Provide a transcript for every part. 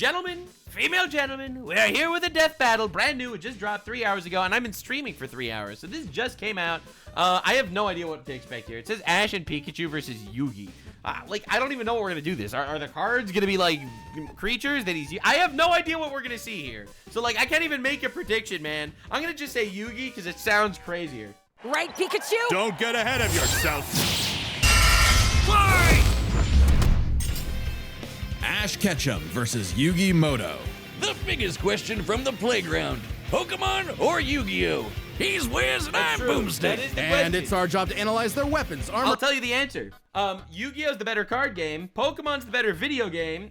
Gentlemen, female gentlemen, we are here with a death battle, brand new. It just dropped 3 hours ago, and I've been streaming for 3 hours, so this just came out. I have no idea what to expect here. It says Ash and Pikachu versus Yugi. Like, I don't even know what we're gonna do this. Are the cards gonna be like creatures that he's? I have no idea what we're gonna see here. So like, I can't even make a prediction, man. I'm gonna just say Yugi because it sounds crazier. Right, Pikachu? Don't get ahead of yourself. Fly! Ash Ketchum versus Yugi Muto. The biggest question from the playground. Pokemon or Yu-Gi-Oh? He's Wiz and I'm Boomstick. And it's our job to analyze their weapons, armor. I'll tell you the answer. Yu-Gi-Oh is the better card game. Pokemon's the better video game.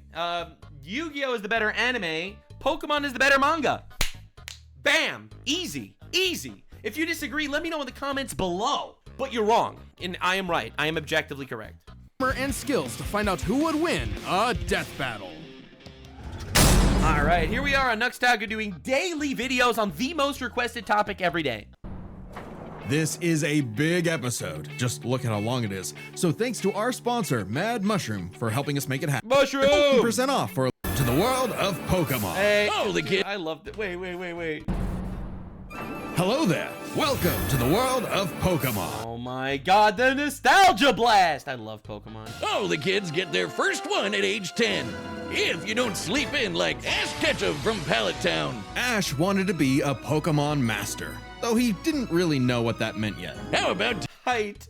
Yu-Gi-Oh is the better anime. Pokemon is the better manga. Bam! Easy. Easy. If you disagree, let me know in the comments below. But you're wrong, and I am right. I am objectively correct. And skills to find out who would win a death battle. All right, here we are on Taku doing daily videos on the most requested topic every day. This is a big episode. Just look at how long it is. So thanks to our sponsor, Mad Mushroom, for helping us make it happen. Mushroom! 15% off for to the world of Pokemon. Hey, Oh, the kid. I love it. Wait. Hello there. Welcome to the world of Pokemon. Oh my god, the nostalgia blast! I love Pokemon. All the kids get their first one at age 10. If you don't sleep in like Ash Ketchum from Pallet Town. Ash wanted to be a Pokemon master, though he didn't really know what that meant yet. How about Height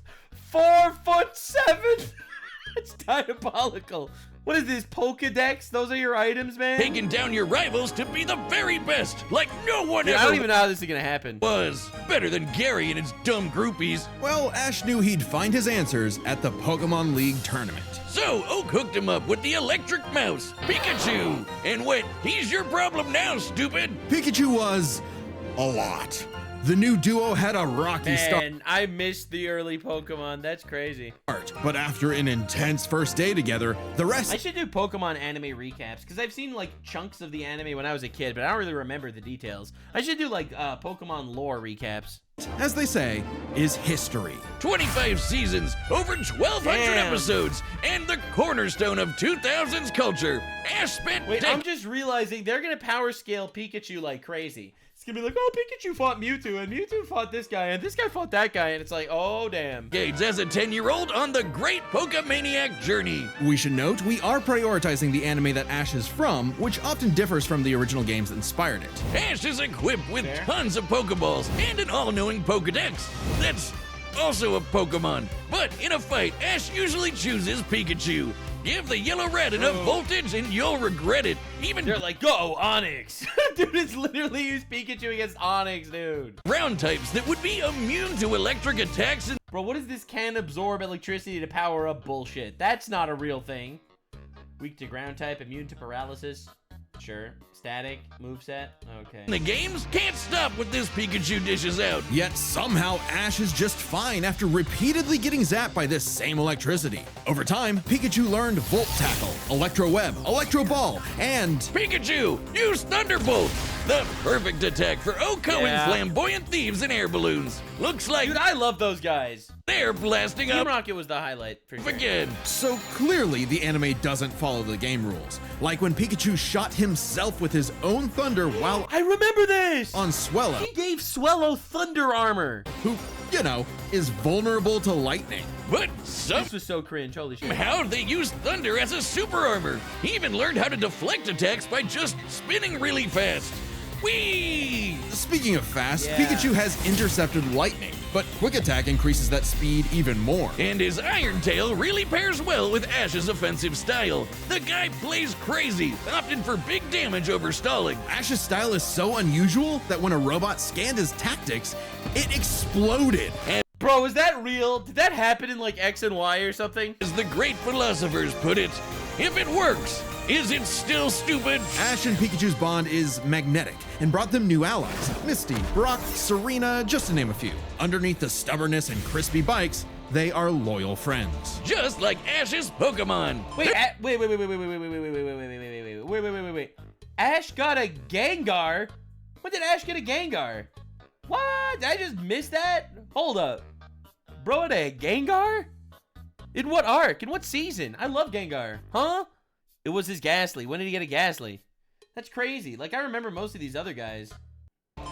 4'7". It's diabolical. What is this, Pokedex? Those are your items, man? taking down your rivals to be the very best, like no one Dude, ever I don't even know how this is gonna happen. was. Better than Gary and his dumb groupies. Well, Ash knew he'd find his answers at the Pokemon League tournament. So Oak hooked him up with the electric mouse, Pikachu. And went, he's your problem now, stupid. Pikachu was a lot. The new duo had a rocky start, Man, I missed the early Pokemon. That's crazy. but after an intense first day together, the I rest should do Pokemon anime recaps because I've seen like chunks of the anime when I was a kid, but I don't really remember the details. I should do like Pokemon lore recaps. as they say, is history. 25 seasons, over 1,200 Damn. episodes, and the cornerstone of 2000s culture. Ash spent Wait, I'm just realizing they're gonna power scale Pikachu like crazy. It's gonna be like, oh, Pikachu fought Mewtwo, and Mewtwo fought this guy, and this guy fought that guy, and it's like, oh, damn. decades as a 10-year-old on the great Pokemaniac journey. We should note, we are prioritizing the anime that Ash is from, which often differs from the original games that inspired it. Ash is equipped with Fair. tons of Pokeballs and an all-knowing Pokedex. That's also a Pokemon. But in a fight, Ash usually chooses Pikachu. Give the yellow rat enough voltage and you'll regret it. Even They're like, go, Onyx. Dude, it's literally used Pikachu against Onyx, dude. ground types that would be immune to electric attacks and Bro, what is this can absorb electricity to power up bullshit? That's not a real thing. Weak to ground type, immune to paralysis. Sure. Static, moveset. Okay. the games can't stop what this Pikachu dishes out. Yet somehow Ash is just fine after repeatedly getting zapped by this same electricity. Over time, Pikachu learned Volt Tackle, Electro Web, Electro Ball, and Pikachu, use Thunderbolt! The perfect attack for outgoing Yeah. flamboyant thieves and air balloons. Looks like Dude, I love those guys. they're blasting Team up Rocket was the highlight for sure. again. so clearly the anime doesn't follow the game rules. Like when Pikachu shot himself with his own thunder while I remember this! on Swellow, He gave Swellow thunder armor. who, you know, is vulnerable to lightning. But This was so cringe, holy shit. somehow they used thunder as a super armor. He even learned how to deflect attacks by just spinning really fast. Whee! Speaking of fast, Yeah. Pikachu has intercepted lightning, but Quick Attack increases that speed even more. And his Iron Tail really pairs well with Ash's offensive style. The guy plays crazy, opting for big damage over stalling. Ash's style is so unusual that when a robot scanned his tactics, it exploded. Bro, is that real? Did that happen in like X and Y or something? As the great philosophers put it, if it works, is it still stupid? Ash and Pikachu's bond is magnetic and brought them new allies. Misty, Brock, Serena, just to name a few. Underneath the stubbornness and crispy bikes, they are loyal friends. Just like Ash's Pokemon. Wait, wait. Ash got a Gengar? When did Ash get a Gengar? What? Did I just miss that? Hold up. Bro had a Gengar? In what arc? In what season? I love Gengar. Huh? It was his Ghastly. When did he get a Ghastly? That's crazy. Like, I remember most of these other guys.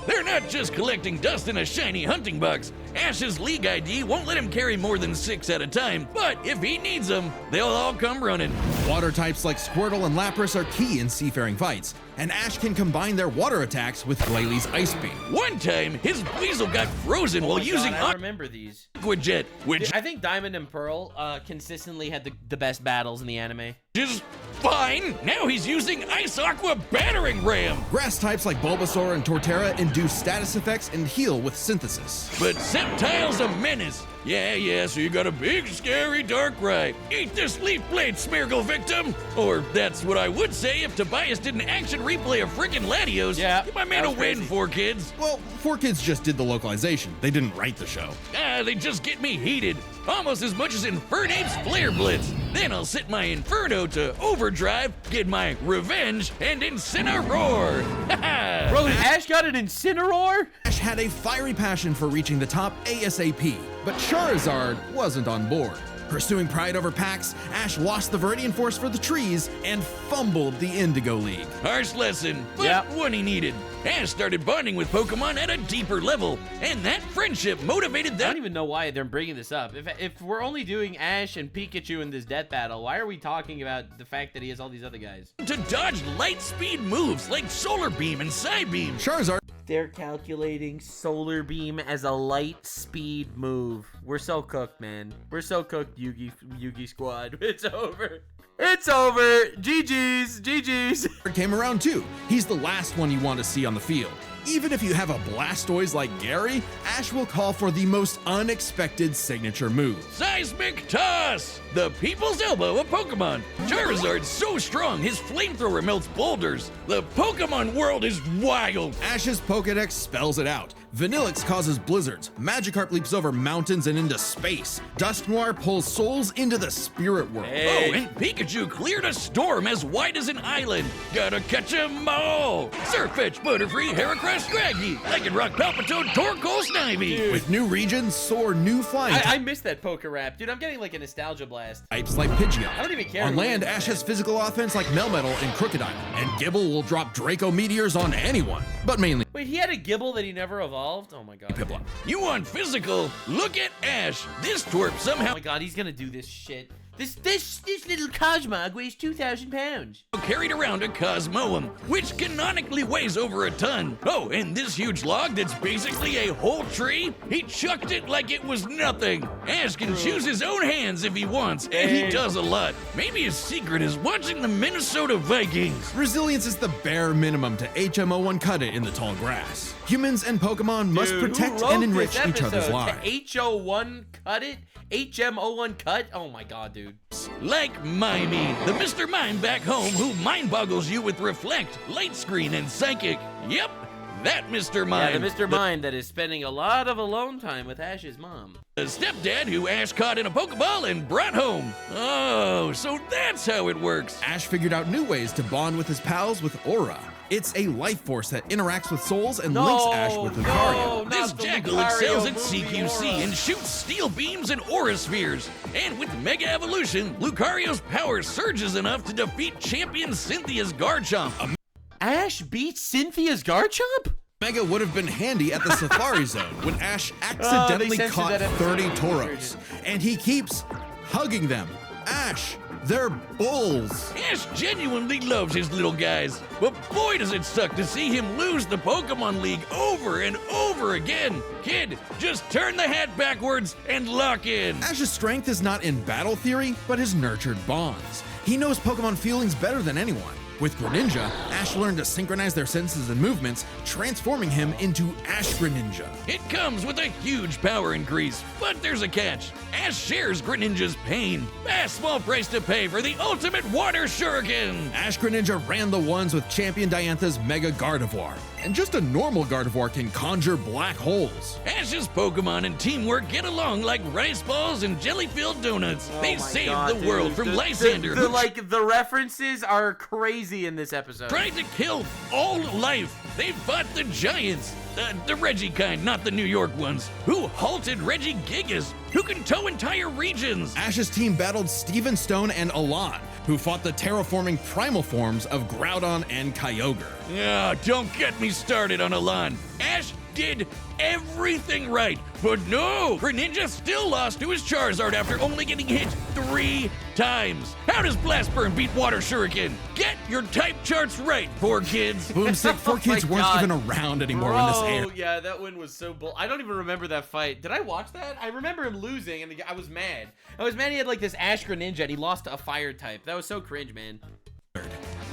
They're not just collecting dust in a shiny hunting box. Ash's league ID won't let him carry more than 6 at a time, but if he needs them, they'll all come running. Water types like Squirtle and Lapras are key in seafaring fights, and Ash can combine their water attacks with Glalie Ice Beam. One time, his Weasel got frozen while using I remember these. Aqua Jet, which I think Diamond and Pearl consistently had the best battles in the anime. is fine. Now he's using Ice Aqua Battering Ram. Grass types like Bulbasaur and Torterra induce status effects and heal with Synthesis. But Sceptile's a menace. Yeah, so you got a big, scary Darkrai. Eat this Leaf Blade, Smeargle victim! Or that's what I would say if Tobias did an action replay of frickin' Latios. Yeah, Give my man a that was win, crazy. 4Kids. Well, 4Kids just did the localization. They didn't write the show. They just get me heated. Almost as much as Infernape's Flare Blitz. Then I'll set my Inferno to overdrive, get my revenge, and Incineroar. Ha Bro, Ash got an Incineroar? Ash had a fiery passion for reaching the top ASAP, but Charizard wasn't on board. Pursuing pride over packs, Ash lost the Viridian Force for the trees and fumbled the Indigo League. Harsh lesson, but Yep. one he needed. Ash started bonding with Pokemon at a deeper level, and that friendship motivated I them don't even know why they're bringing this up. If we're only doing Ash and Pikachu in this death battle, why are we talking about the fact that he has all these other guys? to dodge light speed moves like Solar Beam and Psybeam. Charizard They're calculating Solar Beam as a light speed move. We're so cooked, man. We're so cooked, Yugi squad. It's over. It's over. GG's. came around too. He's the last one you want to see on the field. Even if you have a Blastoise like Gary, Ash will call for the most unexpected signature move. Seismic Toss! The people's elbow of Pokemon. Charizard's so strong, his flamethrower melts boulders. The Pokemon world is wild. Ash's Pokedex spells it out. Vanillix causes blizzards, Magikarp leaps over mountains and into space, Dusknoir pulls souls into the spirit world. Hey. Oh, and Pikachu cleared a storm as wide as an island. Gotta catch 'em all. Surfetch, Butterfree, Heracross, Scraggy, Lycanroc, Palpitoad, Torkoal, Snivy. With new regions soar new flying I missed that poker rap. Dude, I'm getting like a nostalgia blast. types like Pidgeot. I don't even care On who land, wins. Ash has physical offense like Melmetal and Crocodile, and Gibble will drop Draco Meteors on anyone, but mainly Wait, he had a Gibble that he never evolved? Oh my god. Piplup. You want physical? Look at Ash. This twerp Oh somehow my god, he's gonna do this shit. This little Cosmog weighs 2,000 pounds. carried around a Cosmoem, which canonically weighs over a ton. Oh, and this huge log that's basically a whole tree, he chucked it like it was nothing. Ash can choose his own hands if he wants, and he Hey. does a lot. Maybe his secret is watching the Minnesota Vikings. Resilience is the bare minimum to HMO1 cut it in the tall grass. Humans and Pokemon must Dude, who protect wrote and this enrich each other's episode? lives. To HO1 cut it? HMO1 cut? Oh my god, dude. Like Mimey, the Mr. Mime back home who mind boggles you with Reflect, Light Screen, and Psychic. Yep, that Mr. Mime. Yeah, the Mr. Mime that is spending a lot of alone time with Ash's mom. The stepdad who Ash caught in a Pokeball and brought home. Oh, so that's how it works. Ash figured out new ways to bond with his pals with Aura. It's a life force that interacts with souls and links Ash with Lucario. This not the jackal Lucario excels at movie CQC Aura. and shoots steel beams and aura spheres. And with Mega Evolution, Lucario's power surges enough to defeat champion Cynthia's Garchomp. Ash beats Cynthia's Garchomp? Mega would have been handy at the Safari Zone when Ash accidentally censored caught that episode. 30 Tauros, and he keeps hugging them. Ash, they're bulls. Ash genuinely loves his little guys, but boy does it suck to see him lose the Pokemon League over and over again. Kid, just turn the hat backwards and lock in. Ash's strength is not in battle theory, but his nurtured bonds. He knows Pokemon feelings better than anyone. With Greninja, Ash learned to synchronize their senses and movements, transforming him into Ash Greninja. It comes with a huge power increase, but there's a catch. Ash shares Greninja's pain. A small price to pay for the ultimate water shuriken. Ash Greninja ran the ones with Champion Diantha's Mega Gardevoir, and just a normal Gardevoir can conjure black holes. Ash's Pokemon and teamwork get along like rice balls and jelly-filled donuts. Oh They my saved God, the dude. world from Lysander, who the references are crazy in this episode. tried to kill all life. They fought the giants. The Reggie kind, not the New York ones. Who halted Reggie Gigas, who can tow entire regions. Ash's team battled Steven Stone and Alon, who fought the terraforming primal forms of Groudon and Kyogre. Yeah, don't get me started on Alan. Ash did everything right, but no! Greninja still lost to his Charizard after only getting hit 3 times. How does Blast Burn beat Water Shuriken? Get your type charts right, poor kids. Boomstick, four Oh kids my weren't God. even around anymore when this aired. Oh, yeah, that one was so bull. I don't even remember that fight. Did I watch that? I remember him losing, and I was mad. I was mad he had like this Ash Greninja, and he lost to a fire type. That was so cringe, man.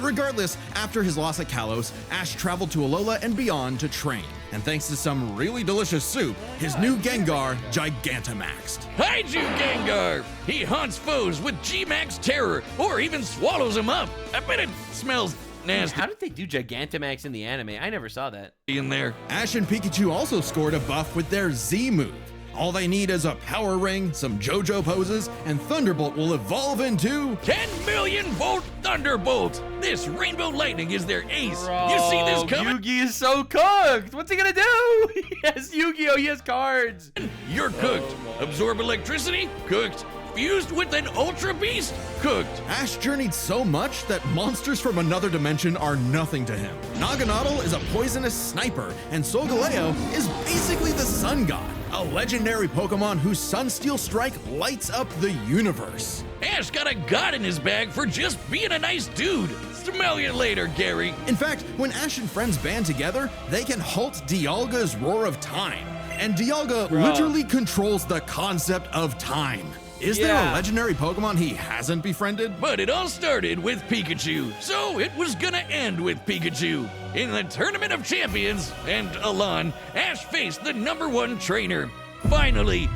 Regardless, after his loss at Kalos, Ash traveled to Alola and beyond to train. And thanks to some really delicious soup, his new Gengar Gigantamaxed. Hide you, Gengar! He haunts foes with G-Max Terror, or even swallows them up. I bet it smells nasty How did they do Gigantamax in the anime? I never saw that. in there. Ash and Pikachu also scored a buff with their Z move. All they need is a power ring, some JoJo poses, and Thunderbolt will evolve into 10 million volt Thunderbolt! This Rainbow Lightning is their ace. You see this coming? Yugi is so cooked. What's he gonna do? He has Yu-Gi-Oh! He has cards. You're cooked. Absorb electricity? Cooked. Fused with an Ultra Beast? Cooked. Ash journeyed so much that monsters from another dimension are nothing to him. Naganadel is a poisonous sniper, and Solgaleo is basically the sun god, a legendary Pokemon whose Sunsteel Strike lights up the universe. Ash got a god in his bag for just being a nice dude. Smell you later, Gary. In fact, when Ash and friends band together, they can halt Dialga's Roar of Time. And Dialga literally controls the concept of time. Is there a legendary Pokemon he hasn't befriended? But it all started with Pikachu, so it was gonna end with Pikachu. In the Tournament of Champions, and Alan, Ash faced the #1 trainer. Finally,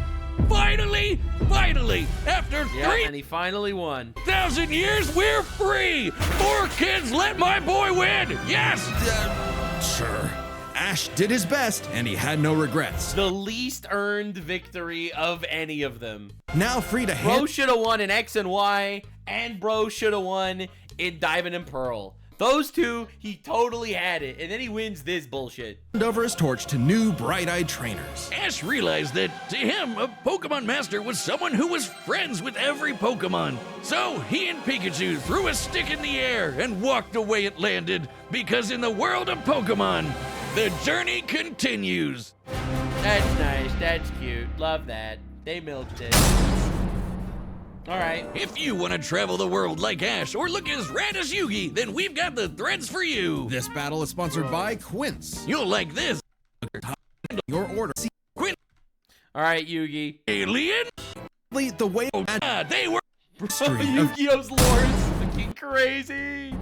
after Yeah, and he finally won. 3,000 years, we're free! 4 kids, let my boy win! Yes! Sure. Ash did his best, and he had no regrets. The least earned victory of any of them. Now free to Bro hand should have won in X and Y, and Bro should have won in Diamond and Pearl. Those two, he totally had it, and then he wins this bullshit. over his torch to new bright-eyed trainers. Ash realized that, to him, a Pokemon Master was someone who was friends with every Pokemon. So he and Pikachu threw a stick in the air and walked the way it landed, because in the world of Pokemon, the journey continues. That's nice, that's cute, love that. They milked it. Alright. If you want to travel the world like Ash or look as rad as Yugi, then we've got the threads for you. This battle is sponsored by Quince. You'll like this. Your order. See, Alright, Yugi. Alien? the way They were history of Yu-Gi-Oh's lore is fucking crazy.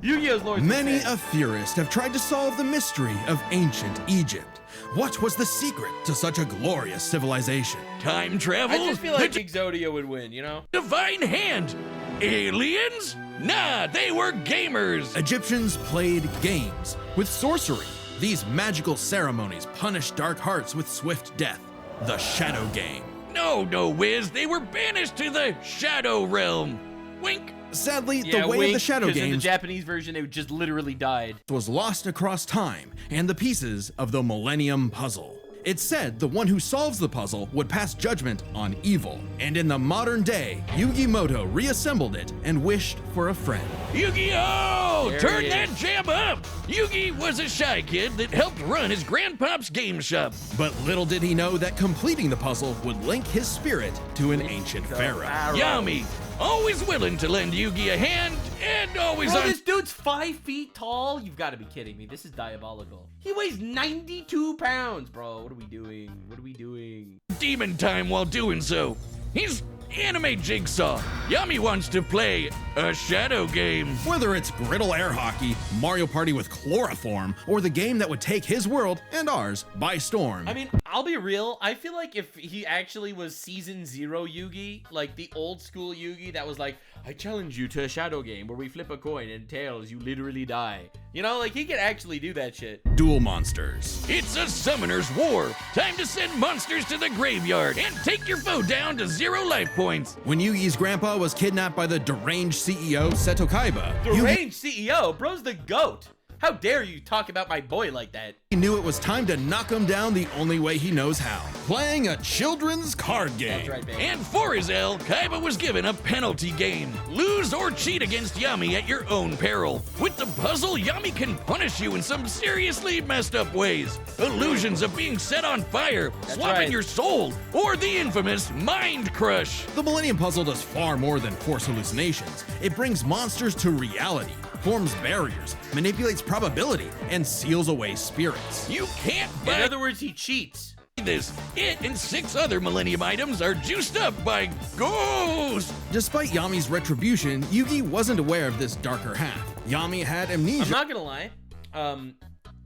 Yu-Gi-Oh's lore is many insane. a theorist have tried to solve the mystery of ancient Egypt. What was the secret to such a glorious civilization? time travel? I just feel like The Exodia would win, you know? divine hand. Aliens? Nah, they were gamers. Egyptians played games with sorcery. These magical ceremonies punished dark hearts with swift death. The Shadow Game. No, Wiz, they were banished to the Shadow Realm. Wink. Sadly, Yeah, the way wink, of the Shadow 'cause in the Games Japanese version, it just literally died. was lost across time and the pieces of the Millennium Puzzle. It's said the one who solves the puzzle would pass judgment on evil. And in the modern day, Yugi Muto reassembled it and wished for a friend. Yu-Gi-Oh! There Turn he that is. jam up! Yugi was a shy kid that helped run his grandpop's game shop. But little did he know that completing the puzzle would link his spirit to an ancient pharaoh. Yami, always willing to lend Yugi a hand, and always Bro, on... this dude's 5 feet tall? You've got to be kidding me. This is diabolical. He weighs 92 pounds, bro. What are we doing? What are we doing? demon time while doing so. He's anime Jigsaw. Yami wants to play a shadow game. Whether it's Griddle Air Hockey, Mario Party with Chloroform, or the game that would take his world and ours by storm. I mean, I'll be real. I feel like if he actually was Season 0 Yugi, like the old school Yugi that was like, I challenge you to a shadow game where we flip a coin and tails, you literally die. You know, like he could actually do that shit. Duel Monsters. It's a summoner's war. Time to send monsters to the graveyard and take your foe down to 0 life points. When Yugi's grandpa was kidnapped by the deranged CEO Seto Kaiba, Yugi Deranged CEO, bro's the GOAT. How dare you talk about my boy like that? He knew it was time to knock him down the only way he knows how. Playing a children's card game. That's right, baby. And for his L, Kaiba was given a penalty game. Lose or cheat against Yami at your own peril. With the puzzle, Yami can punish you in some seriously messed up ways. Illusions of being set on fire, swapping right. your soul, or the infamous Mind Crush. The Millennium Puzzle does far more than force hallucinations. It brings monsters to reality, forms barriers, manipulates probability, and seals away spirits. You can't In buy other words, he cheats. this. It and 6 other Millennium items are juiced up by ghosts. Despite Yami's retribution, Yugi wasn't aware of this darker half. Yami had amnesia. I'm not gonna lie.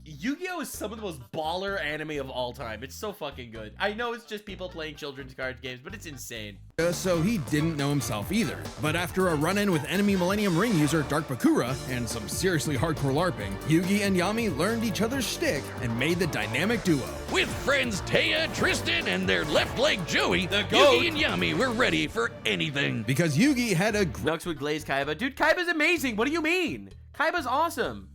Yu-Gi-Oh! Is some of the most baller anime of all time. It's so fucking good. I know it's just people playing children's card games, but it's insane. So he didn't know himself either. But after a run-in with enemy Millennium Ring user Dark Bakura and some seriously hardcore LARPing, Yugi and Yami learned each other's shtick and made the dynamic duo. With friends Taya, Tristan, and their left leg Joey, The goat. Yugi and Yami were ready for anything. Because Yugi had a Nux would glaze Kaiba. Dude, Kaiba's amazing. What do you mean? Kaiba's awesome.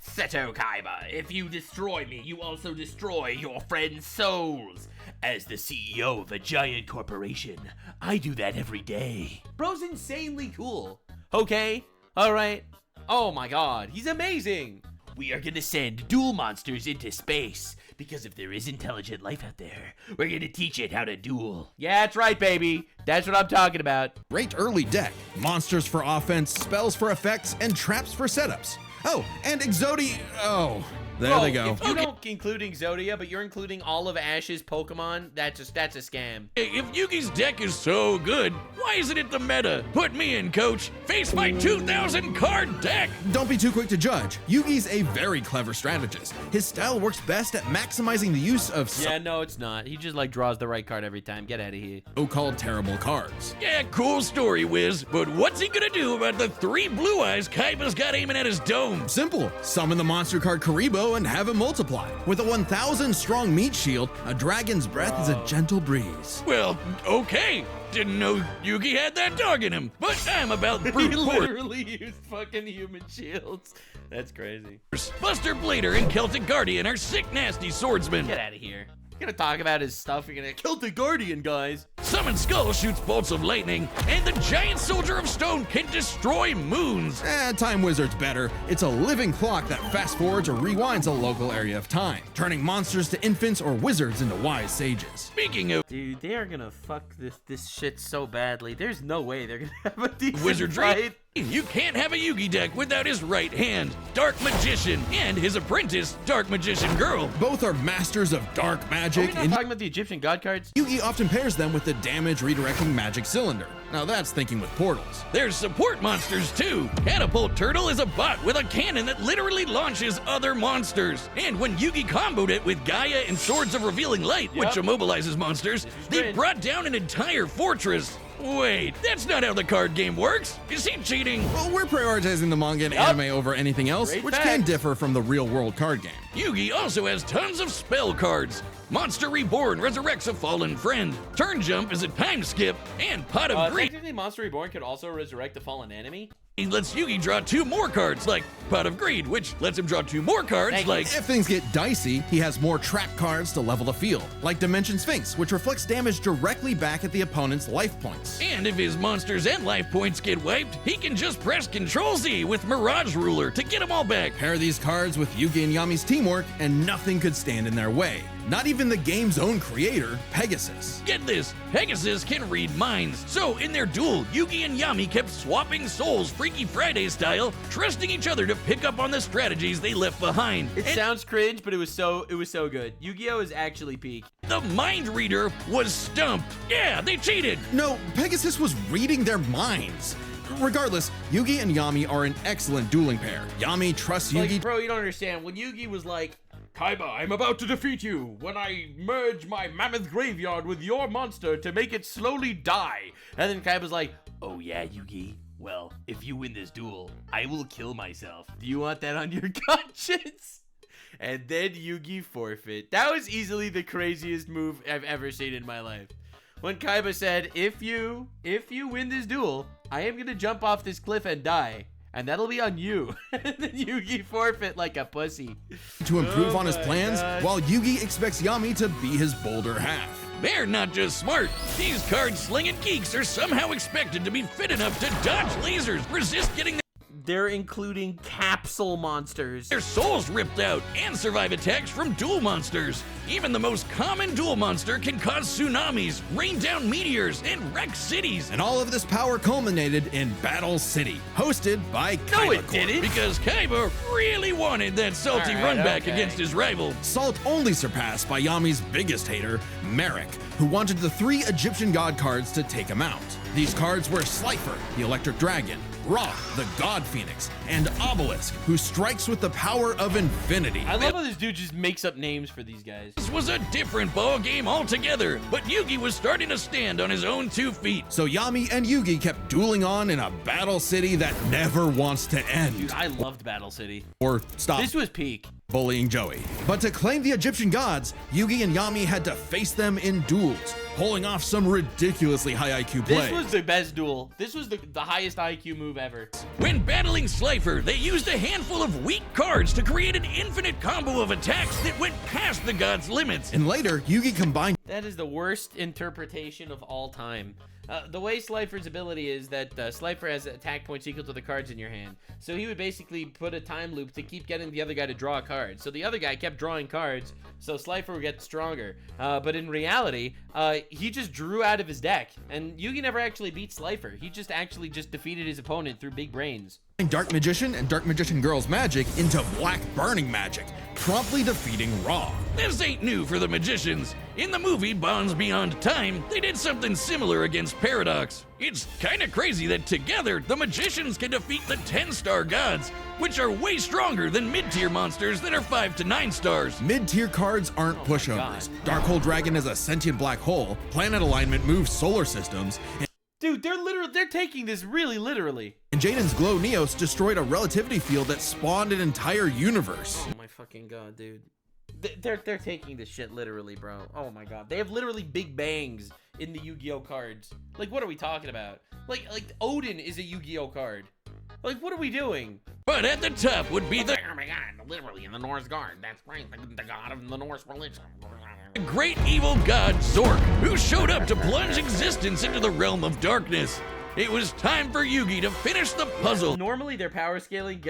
Seto Kaiba, if you destroy me, you also destroy your friends' souls. As the CEO of a giant corporation, I do that every day. Bro's insanely cool. Okay, alright. Oh my god, he's amazing. We are gonna send duel monsters into space, because if there is intelligent life out there, we're gonna teach it how to duel. Yeah, that's right, baby. That's what I'm talking about. great early deck. Monsters for offense, spells for effects, and traps for setups. Oh, and Exodi... Oh, there they go. If you don't include Exodia, but you're including all of Ash's Pokemon, that's a scam. If Yugi's deck is so good, why isn't it the meta? Put me in, coach. Face my 2,000 card deck. Don't be too quick to judge. Yugi's a very clever strategist. His style works best at maximizing the use of Yeah, no, it's not. He just like draws the right card every time. Get out of here. so-called terrible cards. Yeah, cool story, Wiz. But what's he gonna do about the 3 blue eyes Kaiba's got aiming at his dome? Simple. Summon the monster card Karibo and have him multiply. With a 1,000 strong meat shield, a dragon's breath is a gentle breeze. Well, okay. Didn't know Yugi had that dog in him. But I'm about brute He force. literally used fucking human shields. That's crazy. Buster Blader and Celtic Guardian are sick, nasty swordsmen. Get out of here. You're gonna talk about his stuff. You're gonna kill the Guardian, guys. Summon Skull shoots bolts of lightning, and the giant soldier of stone can destroy moons. Time Wizard's better. It's a living clock that fast forwards or rewinds a local area of time, turning monsters to infants or wizards into wise sages. Speaking of Dude, they are gonna fuck this shit so badly. There's no way they're gonna have a decent wizardry, fight. you can't have a Yugi deck without his right hand, Dark Magician, and his apprentice, Dark Magician Girl. Both are masters of dark Are we magic, not and talking about the Egyptian god cards? Yugi often pairs them with the damage redirecting magic cylinder. Now that's thinking with portals. There's support monsters too. Catapult Turtle is a bot with a cannon that literally launches other monsters. And when Yugi comboed it with Gaia and Swords of Revealing Light, which immobilizes monsters, they great. brought down an entire fortress. Wait, that's not how the card game works. Is he cheating? Well, we're prioritizing the manga and anime over anything else, Great which facts. can differ from the real world card game. Yugi also has tons of spell cards. Monster Reborn resurrects a fallen friend. Turn Jump is a time skip, and Pot of Greed. Technically, Monster Reborn could also resurrect a fallen enemy. He lets Yugi draw 2 more cards, like Pot of Greed, which lets him draw 2 more cards, Thank you. like If things get dicey, he has more trap cards to level the field, like Dimension Sphinx, which reflects damage directly back at the opponent's life points. And if his monsters and life points get wiped, he can just press Ctrl-Z with Mirage Ruler to get them all back. Pair these cards with Yugi and Yami's teamwork, and nothing could stand in their way. Not even the game's own creator, Pegasus. Get this, Pegasus can read minds. So in their duel, Yugi and Yami kept swapping souls Freaky Friday style, trusting each other to pick up on the strategies they left behind. It And sounds cringe, but it was so good. Yu-Gi-Oh is actually peak. the mind reader was stumped. Yeah, they cheated. No, Pegasus was reading their minds. Regardless, Yugi and Yami are an excellent dueling pair. Yami trusts Yugi. Like, bro, you don't understand. When Yugi was like, Kaiba, I'm about to defeat you when I merge my mammoth graveyard with your monster to make it slowly die. And then Kaiba's like, oh yeah, Yugi. Well, if you win this duel, I will kill myself. Do you want that on your conscience? And then Yugi forfeit. That was easily the craziest move I've ever seen in my life. When Kaiba said, if you win this duel, I am gonna jump off this cliff and die. and that'll be on you. And then Yugi forfeit like a pussy. To improve Oh on his my plans, God. while Yugi expects Yami to be his bolder half. They're not just smart. These card-slinging geeks are somehow expected to be fit enough to dodge lasers, resist getting They're including capsule monsters. their souls ripped out, and survive attacks from duel monsters. Even the most common duel monster can cause tsunamis, rain down meteors, and wreck cities. And all of this power culminated in Battle City, hosted by Kaiba it Corp. didn't. Because Kaiba really wanted that salty All right, runback okay. against his rival. Salt only surpassed by Yami's biggest hater, Merrick, who wanted the 3 Egyptian god cards to take him out. These cards were Slifer, the Electric Dragon, Roth, the God Phoenix, and Obelisk, who strikes with the power of infinity. I love how this dude just makes up names for these guys. This was a different ball game altogether, but Yugi was starting to stand on his own 2 feet. So Yami and Yugi kept dueling on in a battle city that never wants to end. Dude, I loved Battle City. Or stop This was peak. bullying Joey. But to claim the Egyptian gods, Yugi and Yami had to face them in duels, pulling off some ridiculously high IQ plays. This was the best duel. This was the highest IQ move ever. When battling Slifer, they used a handful of weak cards to create an infinite combo of attacks that went past the god's limits. And later, Yugi combined That is the worst interpretation of all time. The way Slifer's ability is that Slifer has attack points equal to the cards in your hand. So he would basically put a time loop to keep getting the other guy to draw a card. So the other guy kept drawing cards, so Slifer would get stronger. But in reality, he just drew out of his deck. And Yugi never actually beat Slifer. He just actually defeated his opponent through big brains. Dark Magician and Dark Magician Girl's magic into Black Burning magic, promptly defeating Raw. This ain't new for the magicians. In the movie Bonds Beyond Time, they did something similar against Paradox. It's kinda crazy that together, the magicians can defeat the 10-star gods, which are way stronger than mid-tier monsters that are 5 to 9 stars. Mid-tier cards aren't pushovers. Darkhold Dragon is a sentient black hole, planet alignment moves solar systems, Dude, they're taking this really literally. and Jaden's Glow Neos destroyed a relativity field that spawned an entire universe. Oh my fucking god, dude. They're taking this shit literally, bro. Oh my god. They have literally big bangs in the Yu-Gi-Oh cards. Like, what are we talking about? Like Odin is a Yu-Gi-Oh card. Like, what are we doing? But at the top would be the Oh my god, literally in the Norse guard. That's right, the god of the Norse religion. great evil god Zork, who showed up to plunge existence into the realm of darkness. It was time for Yugi to finish the puzzle Normally their power scaling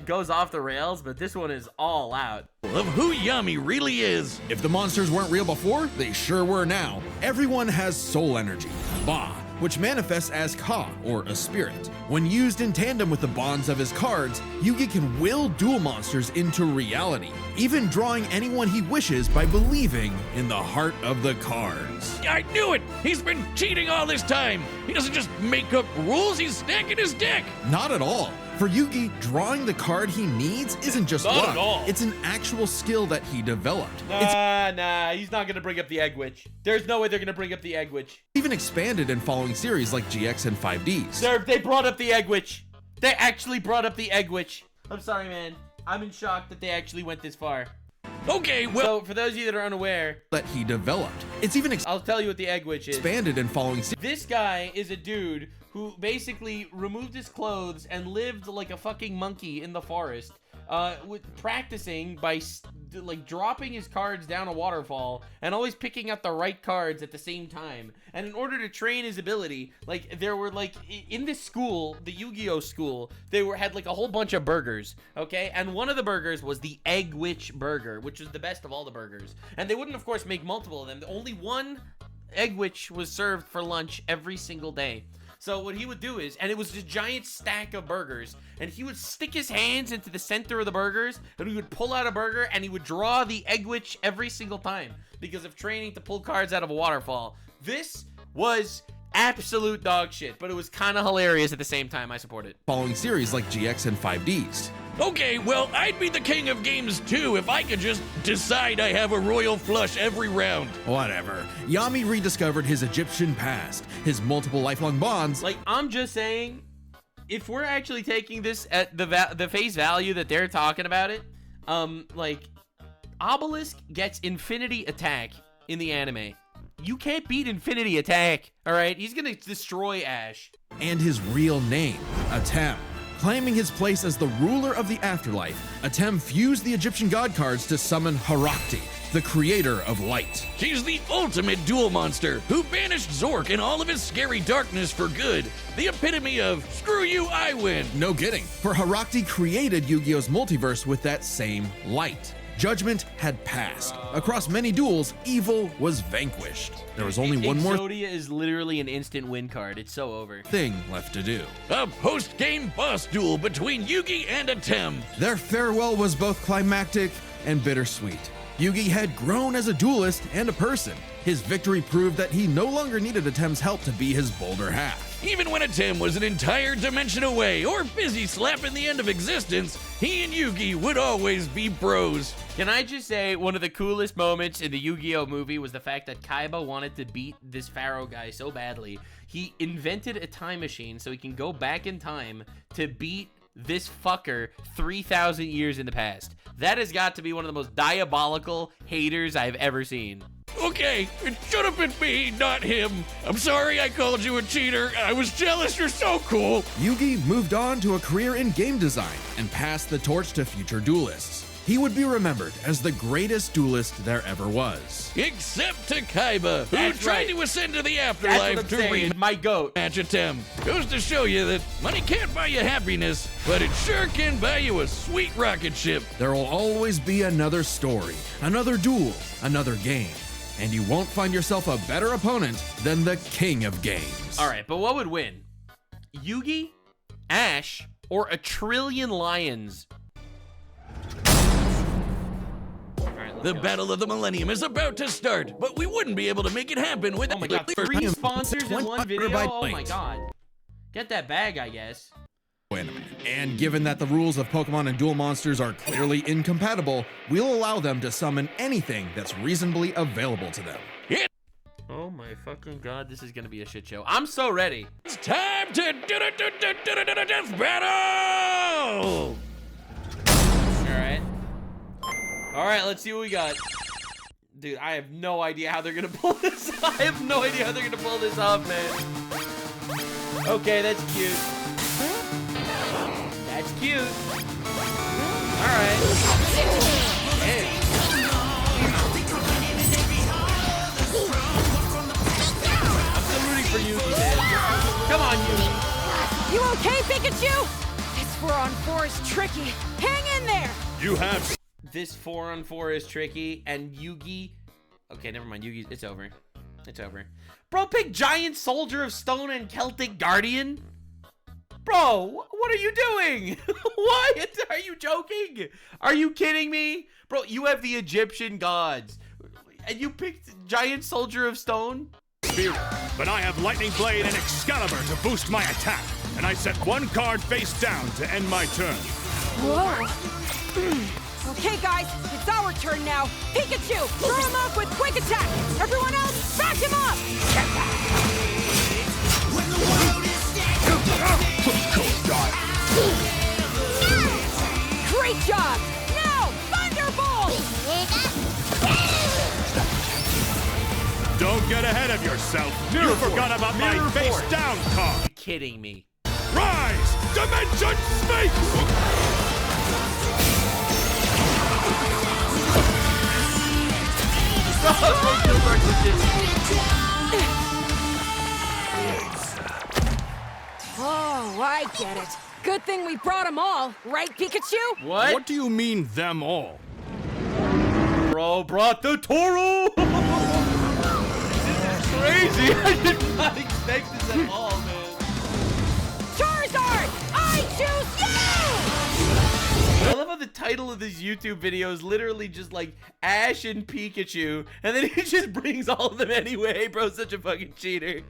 goes off the rails, but this one is all out. of who Yami really is. If the monsters weren't real before, they sure were now. Everyone has soul energy, Ba, which manifests as Ka, or a spirit. When used in tandem with the bonds of his cards, Yugi can will duel monsters into reality, even drawing anyone he wishes by believing in the heart of the cards. I knew it! He's been cheating all this time! He doesn't just make up rules, he's stacking his deck! Not at all. For Yugi, drawing the card he needs isn't just Not luck. at all. It's an actual skill that he developed. It's Nah, he's not gonna bring up the Egg Witch. There's no way they're gonna bring up the Egg Witch. even expanded in following series like GX and 5Ds. They brought up the Egg Witch. They actually brought up the Egg Witch. I'm sorry, man. I'm in shock that they actually went this far. Okay, well, So, for those of you that are unaware, That he developed. It's even I'll tell you what the Egg Witch is. expanded in following series. This guy is a dude who basically removed his clothes and lived like a fucking monkey in the forest, with practicing by like dropping his cards down a waterfall and always picking out the right cards at the same time. And in order to train his ability, like there were like in this school, the Yu-Gi-Oh school, had like a whole bunch of burgers, okay? And one of the burgers was the Egg Witch burger, which was the best of all the burgers. And they wouldn't, of course, make multiple of them. Only one Egg Witch was served for lunch every single day. So what he would do is, and it was a giant stack of burgers, and he would stick his hands into the center of the burgers, and he would pull out a burger, and he would draw the Egg Witch every single time because of training to pull cards out of a waterfall. This was absolute dog shit, but it was kind of hilarious at the same time. I support it. Following series like GX and 5Ds. okay, well, I'd be the king of games too if I could just decide I have a royal flush every round. Whatever. Yami rediscovered his Egyptian past, his multiple lifelong bonds, Like, I'm just saying, if we're actually taking this at the face value that they're talking about it, like, Obelisk gets infinity attack in the anime. You can't beat infinity attack, all right? He's gonna destroy Ash. and his real name, Atem, Claiming his place as the ruler of the afterlife, Atem fused the Egyptian god cards to summon Harakti, the creator of light. She's the ultimate duel monster who banished Zork and all of his scary darkness for good. The epitome of, screw you, I win. No kidding, for Harakti created Yu-Gi-Oh's multiverse with that same light. Judgment had passed. Across many duels, evil was vanquished. There was only one more Exodia is literally an instant win card. It's so over. thing left to do. A post-game boss duel between Yugi and Atem. Their farewell was both climactic and bittersweet. Yugi had grown as a duelist and a person. His victory proved that he no longer needed Atem's help to be his bolder half. Even when Atem was an entire dimension away or busy slapping the end of existence, he and Yugi would always be bros. Can I just say, one of the coolest moments in the Yu-Gi-Oh movie was the fact that Kaiba wanted to beat this Pharaoh guy so badly, he invented a time machine so he can go back in time to beat this fucker 3,000 years in the past. That has got to be one of the most diabolical haters I've ever seen. Okay, it should have been me, not him. I'm sorry I called you a cheater. I was jealous. You're so cool. Yugi moved on to a career in game design and passed the torch to future duelists. He would be remembered as the greatest duelist there ever was. Except to Kaiba, who That's tried right. to ascend to the That's what afterlife I'm to saying, my goat. rematch Atem. Goes to show you that money can't buy you happiness, but it sure can buy you a sweet rocket ship. There will always be another story, another duel, another game. And you won't find yourself a better opponent than the king of games. All right, but what would win? Yugi, Ash, or a trillion lions? All right, let's The go. Battle of the Millennium is about to start, but we wouldn't be able to make it happen without Oh my god, 3 sponsors in one video? Oh my god. Get that bag, I guess. And given that the rules of Pokemon and Duel Monsters are clearly incompatible, we'll allow them to summon anything that's reasonably available to them. Oh my fucking god, this is gonna be a shit show. I'm so ready. It's time to death battle! Alright. Alright, let's see what we got. Dude, I have no idea how they're gonna pull this off. I have no idea how they're gonna pull this off, man. Okay, that's cute. That's cute. Alright. Hey. I'm still rooting for Yugi, man. Come on, Yugi. You okay, Pikachu? This 4-on-4 is tricky. Hang in there. You have This 4-on-4 is tricky, and Yugi... Okay, never mind. Yugi, it's over. It's over. Bro, pick Giant Soldier of Stone and Celtic Guardian? Bro, what are you doing? What? Are you joking? Are you kidding me? Bro, you have the Egyptian gods, and you picked Giant Soldier of Stone? Spirit, but I have Lightning Blade and Excalibur to boost my attack, and I set one card face down to end my turn. Whoa. Okay, guys, it's our turn now. Pikachu, throw him off with quick attack. Everyone else, back him up. Great job. Now, Thunderbolt. Don't get ahead of yourself. You forgot about my Mirror face Force. down card. You're kidding me. Rise, Dimension Sphinx! Oh, I get it. Good thing we brought them all, right, Pikachu? What? do you mean, them all? Bro brought the Toro! This is crazy! I did not expect this at all, man. Charizard, I choose you! I love how the title of this YouTube video is literally just like Ash and Pikachu, and then he just brings all of them anyway. Bro, such a fucking cheater.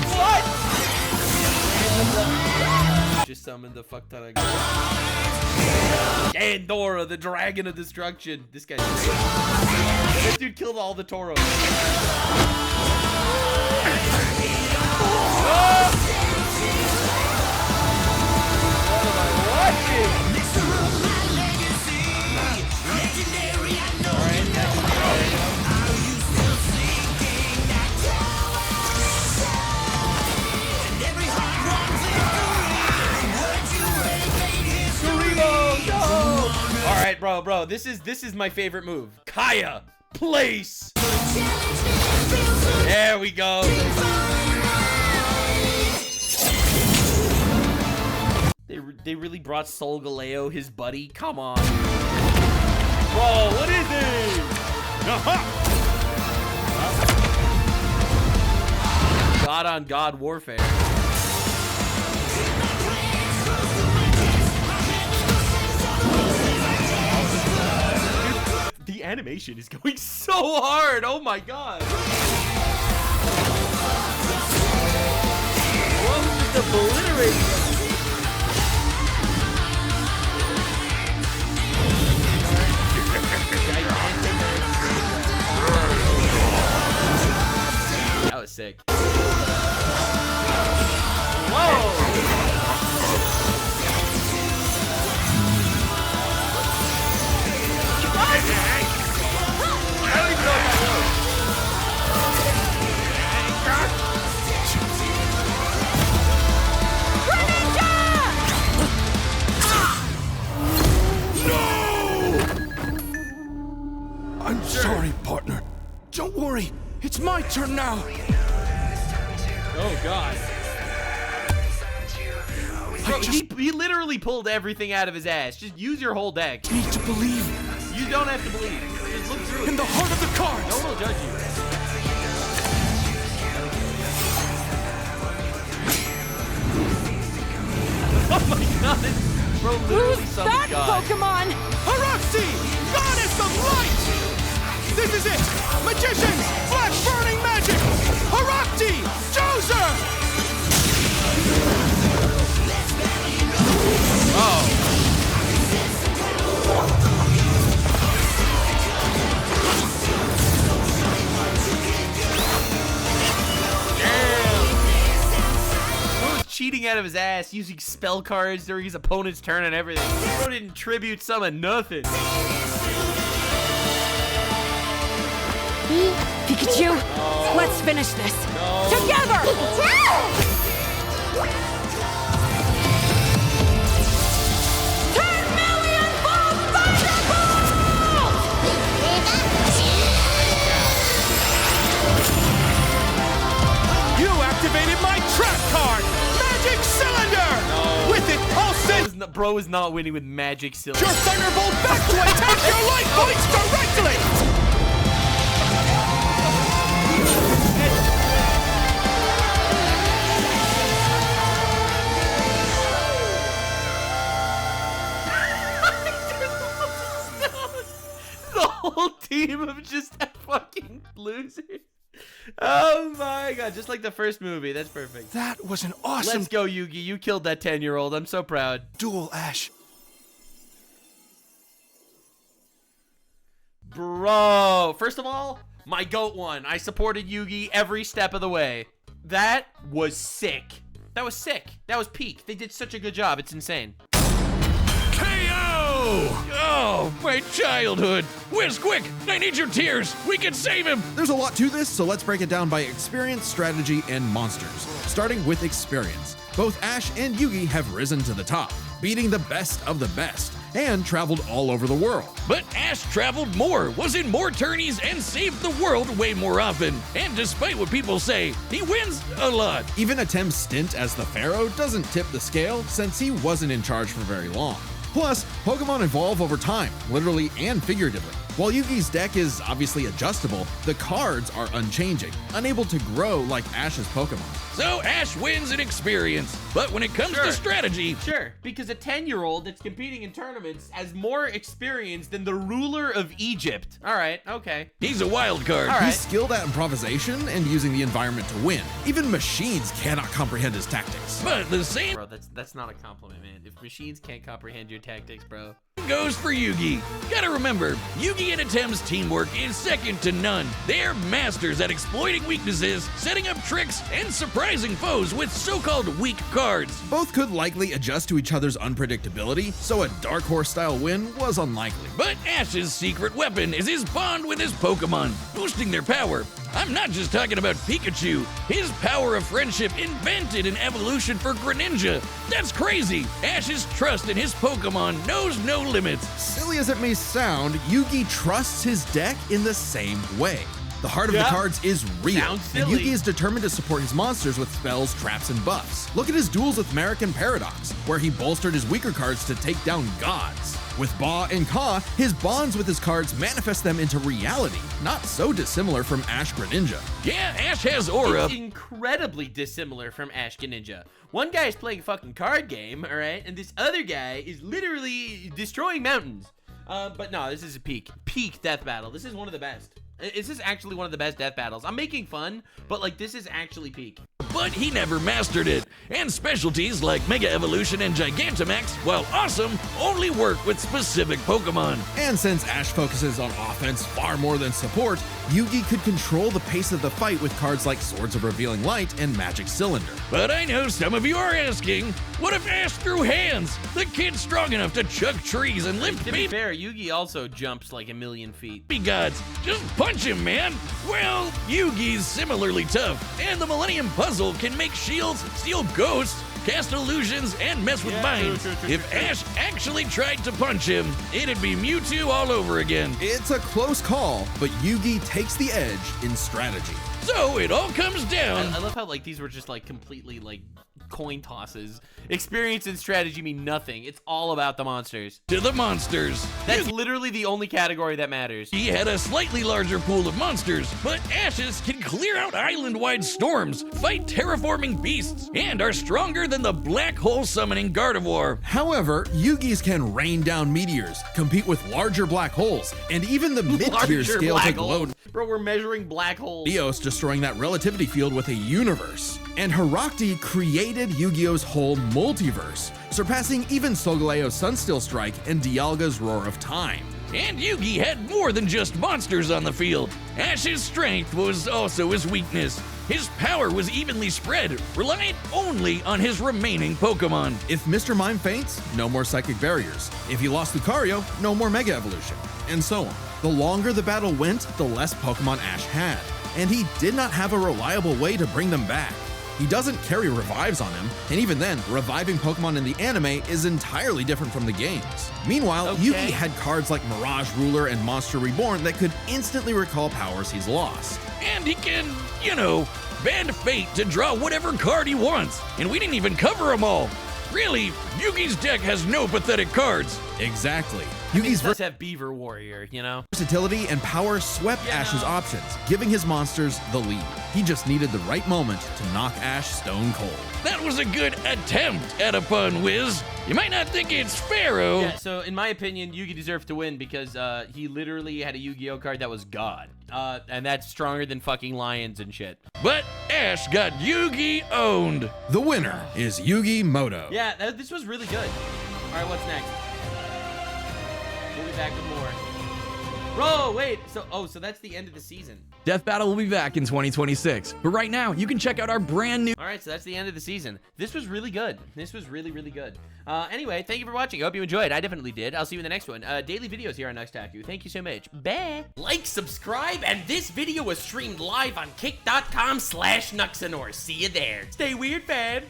What? Just summoned the fuck ton of Gandora, the dragon of destruction. This guy's crazy. This dude killed all the Toros. bro. This is my favorite move. Kaya, place. There we go. They really brought Solgaleo, his buddy. Come on. Bro, what is it? God on God warfare. The animation is going so hard. Oh my god. What was just obliterating? That was sick. Whoa! I'm sorry, partner. Don't worry. It's my turn now. Oh god. Bro, he literally pulled everything out of his ass. Just use your whole deck. Need to believe You don't have to believe. Just look through it. in the heart of the cards. No one will judge you. Oh my god. Bro, literally Who's summoned that God. Pokemon? Haruxi, goddess of light. This is it. Magicians, flash burning magic. Haruxi, Joser. Oh. Cheating out of his ass, using spell cards during his opponent's turn and everything. Bro didn't tribute summon nothing. Pikachu, let's finish this. Together! You activated my trap card, Magic Cylinder. With it pulsing. Bro is not winning with Magic Cylinder. Your Thunderbolt back to attack your light points directly! The whole team of just fucking losers. Oh my god, just like the first movie. That's perfect. That was an awesome Let's go, Yugi. You killed that 10-year-old. I'm so proud. duel, Ash. Bro, first of all, my GOAT won. I supported Yugi every step of the way. That was sick. That was sick. That was peak. They did such a good job. It's insane. KO! Oh, my childhood. Whiz, quick! I need your tears. We can save him. There's a lot to this, so let's break it down by experience, strategy, and monsters. Starting with experience. Both Ash and Yugi have risen to the top, beating the best of the best, and traveled all over the world. But Ash traveled more, was in more tourneys, and saved the world way more often. And despite what people say, he wins a lot. Even Atem's stint as the Pharaoh doesn't tip the scale since he wasn't in charge for very long. Plus, Pokemon evolve over time, literally and figuratively. While Yugi's deck is obviously adjustable, the cards are unchanging, unable to grow like Ash's Pokemon. So Ash wins in experience. But when it comes Sure. to strategy, Sure, because a 10-year-old that's competing in tournaments has more experience than the ruler of Egypt. All right, okay. he's a wild card. All right. He's skilled at improvisation and using the environment to win. Even machines cannot comprehend his tactics. But the same Bro, that's not a compliment, man. If machines can't comprehend your tactics, bro. goes for Yugi. Gotta remember, Yugi and Atem's teamwork is second to none. They're masters at exploiting weaknesses, setting up tricks, and surprising foes with so-called weak cards. Both could likely adjust to each other's unpredictability, so a Dark Horse-style win was unlikely. But Ash's secret weapon is his bond with his Pokemon, boosting their power. I'm not just talking about Pikachu. His power of friendship invented an evolution for Greninja. That's crazy. Ash's trust in his Pokemon knows no limits. Silly as it may sound, Yugi trusts his deck in the same way. The heart of the cards is real, Sounds and silly. Yugi is determined to support his monsters with spells, traps, and buffs. Look at his duels with Merrick and Paradox, where he bolstered his weaker cards to take down gods. With Ba and Ka, his bonds with his cards manifest them into reality, not so dissimilar from Ash Greninja. Yeah, Ash has aura. It's incredibly dissimilar from Ash Greninja. One guy is playing a fucking card game, all right, and this other guy is literally destroying mountains. But no, this is a peak death battle. This is one of the best. This is actually one of the best death battles. I'm making fun, but like this is actually peak. But he never mastered it. And specialties like Mega Evolution and Gigantamax, while awesome, only work with specific Pokemon. And since Ash focuses on offense far more than support, Yugi could control the pace of the fight with cards like Swords of Revealing Light and Magic Cylinder. But I know some of you are asking, what if Ash threw hands? The kid's strong enough to chuck trees and lift To be baby fair, Yugi also jumps like a million feet. gods. Just punch him, man. Well, Yugi's similarly tough, and the Millennium Puzzle can make shields, steal ghosts, cast illusions, and mess with minds. If Ash actually tried to punch him, it'd be Mewtwo all over again. It's a close call, but Yugi takes the edge in strategy. So it all comes down. I love how like these were just like completely like coin tosses. Experience and strategy mean nothing. It's all about the monsters. To the monsters. That's literally the only category that matters. He had a slightly larger pool of monsters, but Ashes can clear out island-wide storms, fight terraforming beasts, and are stronger than the black hole summoning Gardevoir. However, Yugi's can rain down meteors, compete with larger black holes, and even the mid-tier Larger scale black to glow holes. Bro, we're measuring black holes. Eos, destroying that relativity field with a universe. And Herakti created Yu-Gi-Oh's whole multiverse, surpassing even Solgaleo's Sunsteel Strike and Dialga's Roar of Time. And Yugi had more than just monsters on the field. Ash's strength was also his weakness. His power was evenly spread, reliant only on his remaining Pokemon. If Mr. Mime faints, no more Psychic Barriers. If he lost Lucario, no more Mega Evolution. And so on. The longer the battle went, the less Pokemon Ash had. And he did not have a reliable way to bring them back. He doesn't carry revives on him, and even then, reviving Pokemon in the anime is entirely different from the games. Meanwhile, Yugi had cards like Mirage Ruler and Monster Reborn that could instantly recall powers he's lost. And he can, bend fate to draw whatever card he wants. And we didn't even cover them all. Really, Yugi's deck has no pathetic cards. Exactly. He Yugi's does have Beaver Warrior, you know? versatility and power swept Ash's options, giving his monsters the lead. He just needed the right moment to knock Ash stone cold. That was a good attempt at a pun, Wiz. You might not think it's Pharaoh. Yeah, so in my opinion, Yugi deserved to win because he literally had a Yu-Gi-Oh card that was God. And that's stronger than fucking lions and shit. But Ash got Yugi owned. The winner is Yugi Muto. Yeah, this was really good. All right, what's next? We'll be back with more. Bro, wait. So that's the end of the season. Death Battle will be back in 2026, but right now you can check out our brand new. All right, so that's the end of the season. This was really good. This was really, really good. Anyway, thank you for watching. I hope you enjoyed. I definitely did. I'll see you in the next one. Daily videos here on Taku. Thank you so much. Bye. Like, subscribe, and this video was streamed live on kick.com/Nuxanor. See you there. Stay weird, fam.